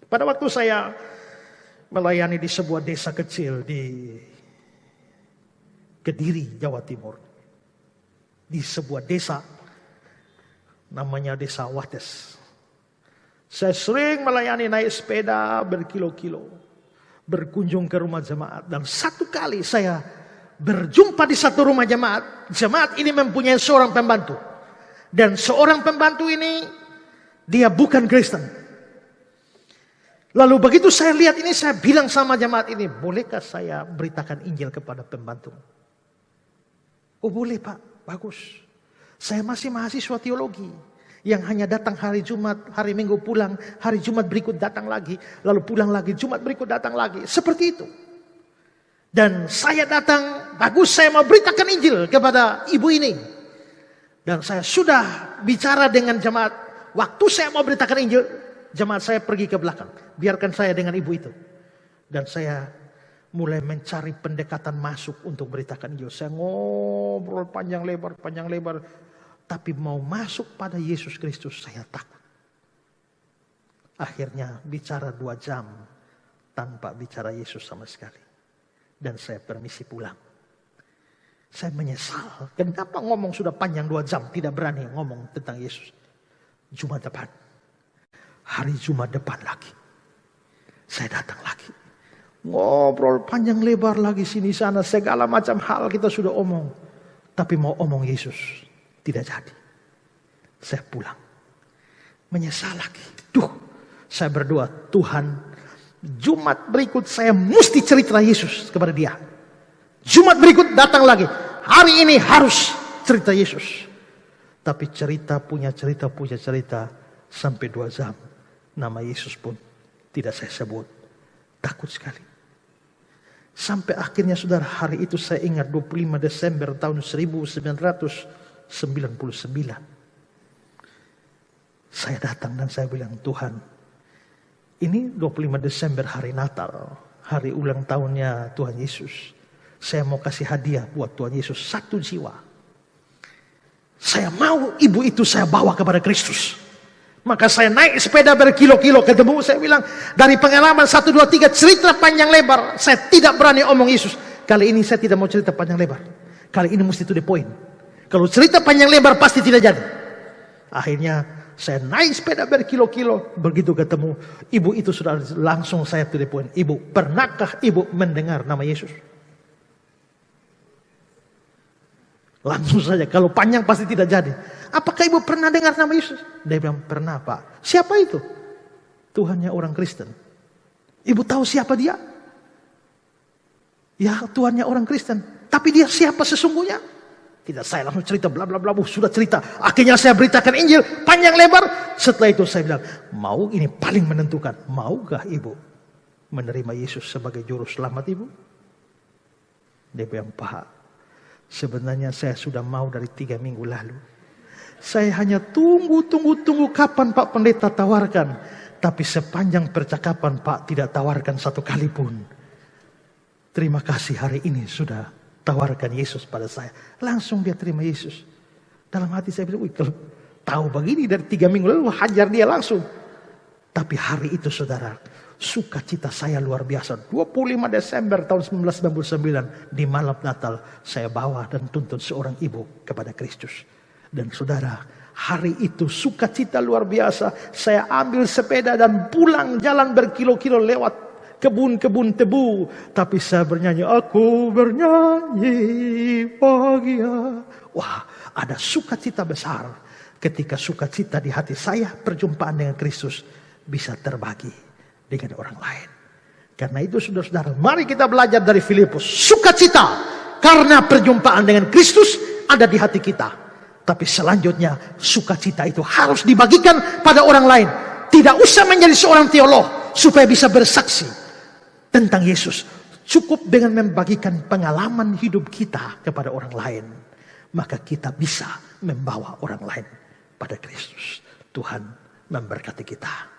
Pada waktu saya melayani di sebuah desa kecil di Kediri, Jawa Timur. Di sebuah desa namanya Desa Wates. Saya sering melayani naik sepeda berkilo-kilo, berkunjung ke rumah jemaat. Dan satu kali saya berjumpa di satu rumah jemaat. Jemaat ini mempunyai seorang pembantu. Dan seorang pembantu ini, dia bukan Kristen. Lalu begitu saya lihat ini, saya bilang sama jemaat ini, bolehkah saya beritakan Injil kepada pembantu? Oh boleh Pak, bagus. Saya masih mahasiswa teologi. Yang hanya datang hari Jumat, hari Minggu pulang, hari Jumat berikut datang lagi, lalu pulang lagi, Jumat berikut datang lagi. Seperti itu. Dan saya datang, bagus saya mau beritakan Injil kepada ibu ini. Dan saya sudah bicara dengan jemaat. Waktu saya mau beritakan Injil, jemaat saya pergi ke belakang. Biarkan saya dengan ibu itu. Dan saya mulai mencari pendekatan masuk untuk beritakan Injil. Saya ngobrol panjang lebar. Tapi mau masuk pada Yesus Kristus saya takut. Akhirnya bicara 2 jam tanpa bicara Yesus sama sekali. Dan saya permisi pulang. Saya menyesal. Kenapa ngomong sudah panjang 2 jam tidak berani ngomong tentang Yesus. Jumat depan. Hari Jumat depan lagi. Saya datang lagi. Ngobrol panjang lebar lagi sini sana. Segala macam hal kita sudah omong. Tapi mau omong Yesus. Tidak jadi. Saya pulang. Menyesal lagi. Saya berdoa. Tuhan, Jumat berikut saya mesti cerita Yesus kepada dia. Jumat berikut datang lagi. Hari ini harus cerita Yesus. Tapi cerita punya cerita. Sampai 2 jam. Nama Yesus pun tidak saya sebut. Takut sekali. Sampai akhirnya saudara, hari itu saya ingat 25 Desember tahun 1999. Saya datang dan saya bilang, Tuhan, ini 25 Desember hari Natal, hari ulang tahunnya Tuhan Yesus. Saya mau kasih hadiah buat Tuhan Yesus 1 jiwa. Saya mau ibu itu saya bawa kepada Kristus. Maka saya naik sepeda berkilo-kilo ketemu. Saya bilang, dari pengalaman 1, 2, 3 cerita panjang lebar, saya tidak berani omong Yesus. Kali ini saya tidak mau cerita panjang lebar. Kali ini mesti to the point. Kalau cerita panjang lebar pasti tidak jadi. Akhirnya saya naik sepeda berkilo-kilo. Begitu ketemu ibu itu sudah langsung saya to the point. Ibu, pernahkah ibu mendengar nama Yesus? Langsung saja. Kalau panjang pasti tidak jadi. Apakah ibu pernah dengar nama Yesus? Dia bilang, pernah Pak. Siapa itu? Tuhannya orang Kristen. Ibu tahu siapa dia? Ya, Tuhannya orang Kristen. Tapi dia siapa sesungguhnya? Tidak, saya langsung cerita, bla bla bla, sudah cerita. Akhirnya saya beritakan Injil, panjang lebar. Setelah itu saya bilang, mau ini paling menentukan. Maukah ibu menerima Yesus sebagai juru selamat ibu? Dia bilang, Pak, sebenarnya saya sudah mau dari 3 minggu lalu. Saya hanya tunggu kapan Pak Pendeta tawarkan. Tapi sepanjang percakapan Pak tidak tawarkan 1 kali pun. Terima kasih hari ini sudah tawarkan Yesus pada saya. Langsung dia terima Yesus. Dalam hati saya bilang, kalau tahu begini dari 3 minggu lalu, hajar dia langsung. Tapi hari itu saudara, sukacita saya luar biasa. 25 Desember tahun 1999, di malam Natal, saya bawa dan tuntun seorang ibu kepada Kristus. Dan saudara, hari itu sukacita luar biasa. Saya ambil sepeda dan pulang jalan berkilo-kilo lewat kebun-kebun tebu. Tapi saya bernyanyi, aku bernyanyi bahagia. Wah, ada sukacita besar. Ketika sukacita di hati saya, perjumpaan dengan Kristus bisa terbagi dengan orang lain. Karena itu saudara-saudara, mari kita belajar dari Filipus. Sukacita karena perjumpaan dengan Kristus ada di hati kita. Tapi selanjutnya sukacita itu harus dibagikan pada orang lain. Tidak usah menjadi seorang teolog supaya bisa bersaksi tentang Yesus. Cukup dengan membagikan pengalaman hidup kita kepada orang lain. Maka kita bisa membawa orang lain pada Kristus. Tuhan memberkati kita.